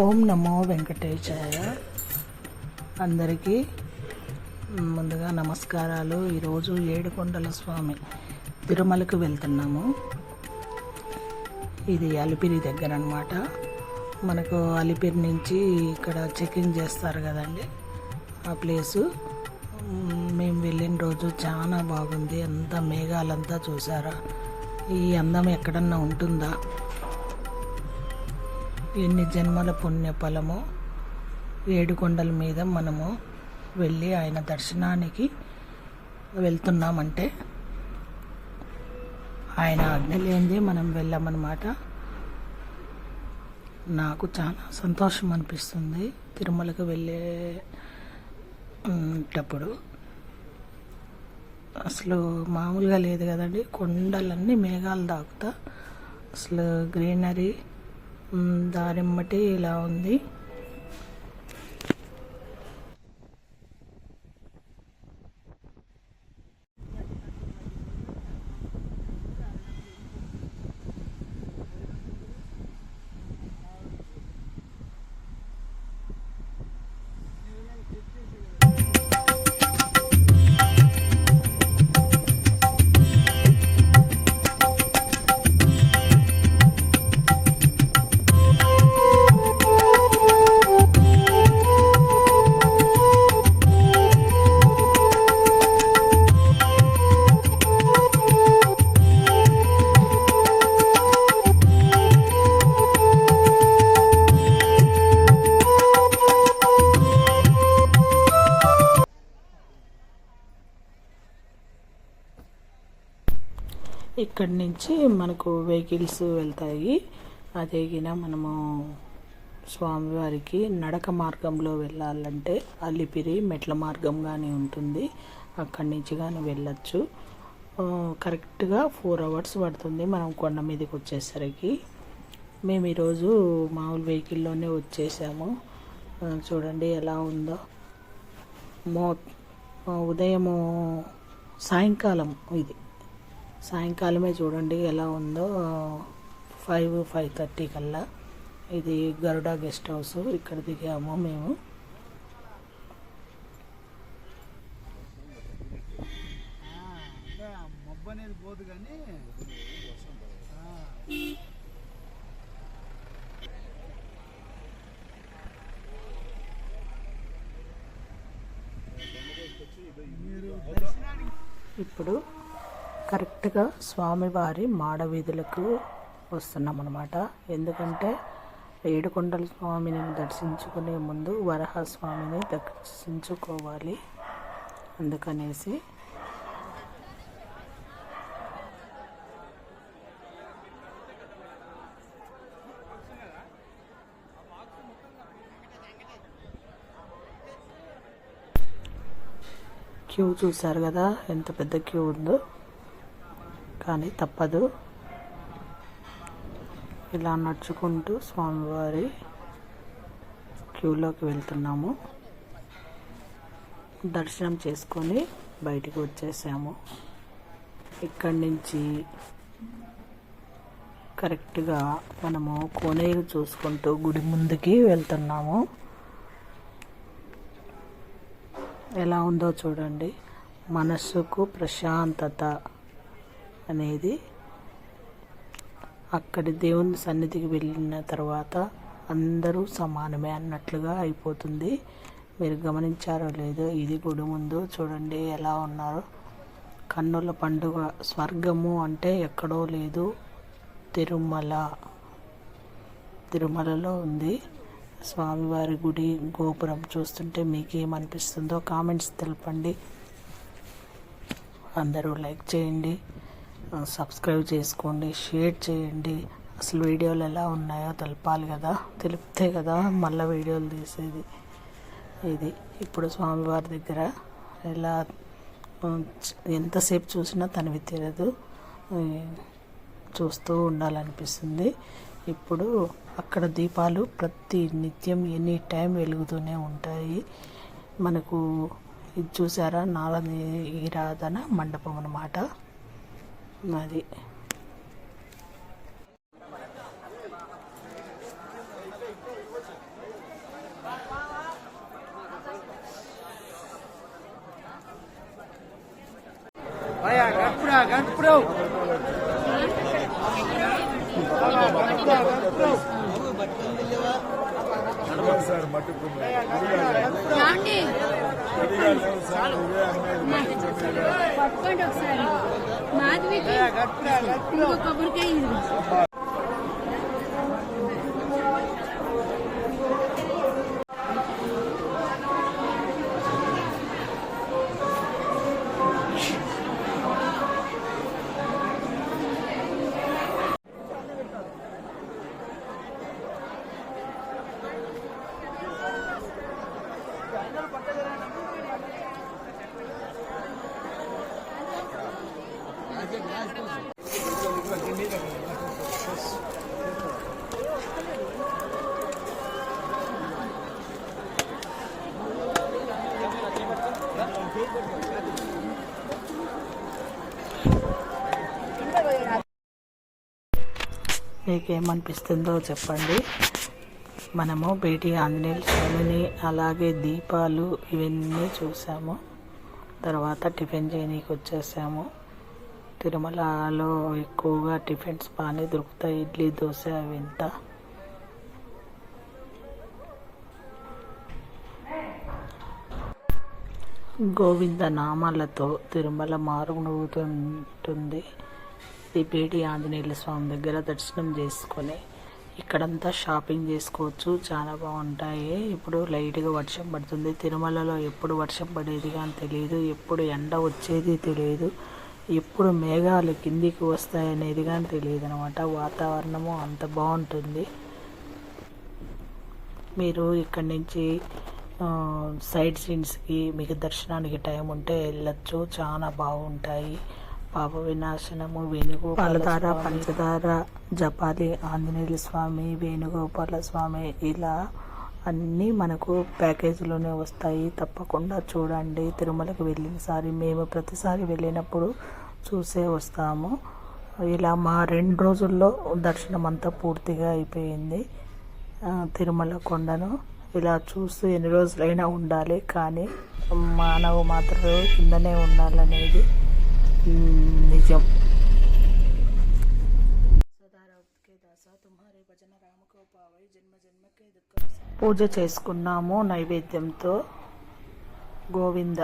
ఓం నమో వెంకటేశాయ. అందరికీ ముందుగా నమస్కారాలు. ఈరోజు ఏడుకొండల స్వామి తిరుమలకు వెళ్తున్నాము. ఇది అలిపిరి దగ్గర అన్నమాట. మనకు అలిపిరి నుంచి ఇక్కడ చెకింగ్ చేస్తారు కదండి, ఆ ప్లేసు. మేము వెళ్ళిన రోజు చాలా బాగుంది. అంతా మేఘాలంతా చూసారా? ఈ అందం ఎక్కడన్నా ఉంటుందా? ఎన్ని జన్మల పుణ్య ఫలమో. ఏడుకొండల మీద మనము వెళ్ళి ఆయన దర్శనానికి వెళ్తున్నామంటే ఆయన ఆజ్ఞ లేనిదే మనం వెళ్ళామన్నమాట. నాకు చాలా సంతోషం అనిపిస్తుంది తిరుమలకు వెళ్ళేటప్పుడు. అసలు మామూలుగా లేదు కదండి, కొండలన్నీ మేఘాలు దాకుతా. అసలు గ్రీనరీ దారిమ్మటి ఇలా ఉంది. ఇక్కడి నుంచి మనకు వెహికల్స్ వెళ్తాయి. అదేగిన మనము స్వామివారికి నడక మార్గంలో వెళ్ళాలంటే అలిపిరి మెట్ల మార్గం కానీ ఉంటుంది, అక్కడి నుంచి కానీ వెళ్ళచ్చు. కరెక్ట్గా 4 hours పడుతుంది మనం కొండ మీదకి వచ్చేసరికి. మేము ఈరోజు మామూలు వెహికల్లోనే వచ్చేసాము. చూడండి ఎలా ఉందో. ఉదయము సాయంకాలం, ఇది సాయంకాలమే చూడండి ఎలా ఉందో. 5-5:30 కల్లా. ఇది గరుడ గెస్ట్ హౌస్, ఇక్కడ దిగాము మేము. ఇప్పుడు కరెక్ట్గా స్వామివారి మాడవీధులకు వస్తున్నాం అన్నమాట. ఎందుకంటే ఏడుకొండల స్వామిని దర్శించుకునే ముందు వరహస్వామిని దర్శించుకోవాలి. అందుకనేసి క్యూ చూసారు కదా, ఎంత పెద్ద క్యూ ఉందో. కానీ తప్పదు, ఇలా నడుచుకుంటూ స్వామివారి క్యూలోకి వెళ్తున్నాము. దర్శనం చేసుకొని బయటికి వచ్చేసాము. ఇక్కడి నుంచి కరెక్ట్గా మనము కోనేరు చూసుకుంటూ గుడి ముందుకి వెళ్తున్నాము. ఎలా ఉందో చూడండి. మనస్సుకు ప్రశాంతత అనేది అక్కడి దేవుని సన్నిధికి వెళ్ళిన తర్వాత అందరూ సమానమే అన్నట్లుగా అయిపోతుంది. మీరు గమనించారో లేదో, ఇది గుడి ముందు చూడండి ఎలా ఉన్నారో. కన్నుల పండుగ. స్వర్గము అంటే ఎక్కడో లేదు, తిరుమలలో ఉంది స్వామివారి గుడి. గోపురం చూస్తుంటే మీకేమనిపిస్తుందో కామెంట్స్ తెలపండి. అందరూ లైక్ చేయండి, సబ్స్క్రైబ్ చేసుకోండి, షేర్ చేయండి. అసలు వీడియోలు ఎలా ఉన్నాయో తెలపాలి కదా, తెలిపితే కదా మళ్ళీ వీడియోలు తీసేది. ఇది ఇప్పుడు స్వామివారి దగ్గర ఎలా ఎంతసేపు చూసినా తనివి తీరదు, చూస్తూ ఉండాలనిపిస్తుంది. ఇప్పుడు అక్కడ దీపాలు ప్రతి నిత్యం ఎనీ టైం వెలుగుతూనే ఉంటాయి. మనకు ఇది చూసారా, నారదీరాధన మండపం అన్నమాట అది. పట్టుకోండి ఒకసారి మాధవికి కొబ్బరికాయ మీకేమనిపిస్తుందో చెప్పండి. మనము బేటీ ఆంజనేయుల స్వామిని అలాగే దీపాలు ఇవన్నీ చూసాము. తర్వాత టిఫిన్ చేయనీకి వచ్చేసాము. తిరుమలలో ఎక్కువగా టిఫిన్స్ బాగానే దొరుకుతాయి, ఇడ్లీ దోశ అవింత. గోవింద నామాలతో తిరుమల మారుమోగుతుంటుంది. ఈ బేటీ ఆంజనేయుల స్వామి దగ్గర దర్శనం చేసుకొని ఇక్కడంతా షాపింగ్ చేసుకోవచ్చు, చాలా బాగుంటాయి. ఇప్పుడు లైట్గా వర్షం పడుతుంది. తిరుమలలో ఎప్పుడు వర్షం పడేది కానీ తెలియదు, ఎప్పుడు ఎండ వచ్చేది తెలియదు, ఎప్పుడు మేఘాలు కిందికి వస్తాయనేది కానీ తెలియదు అనమాట. వాతావరణము అంత బాగుంటుంది. మీరు ఇక్కడి నుంచి సైడ్ సీన్స్కి మీకు దర్శనానికి టైం ఉంటే వెళ్ళచ్చు, చాలా బాగుంటాయి. పాప వినాశనము, వేణుగోపాలధార, పంచదార, జపాలి ఆంజనేయుల స్వామి, వేణుగోపాల స్వామి, ఇలా అన్నీ మనకు ప్యాకేజీలోనే వస్తాయి. తప్పకుండా చూడండి. తిరుమలకు వెళ్ళినసారి మేము ప్రతిసారి వెళ్ళినప్పుడు చూసే వస్తాము. ఇలా మా 2 రోజుల్లో దర్శనం అంతా పూర్తిగా అయిపోయింది. తిరుమల కొండను ఇలా చూస్తూ ఎన్ని రోజులైనా ఉండాలి, కానీ మానవ మాత్రం కిందనే ఉండాలనేది నిజం. పూజ చేసుకున్నాము నైవేద్యంతో. గోవింద.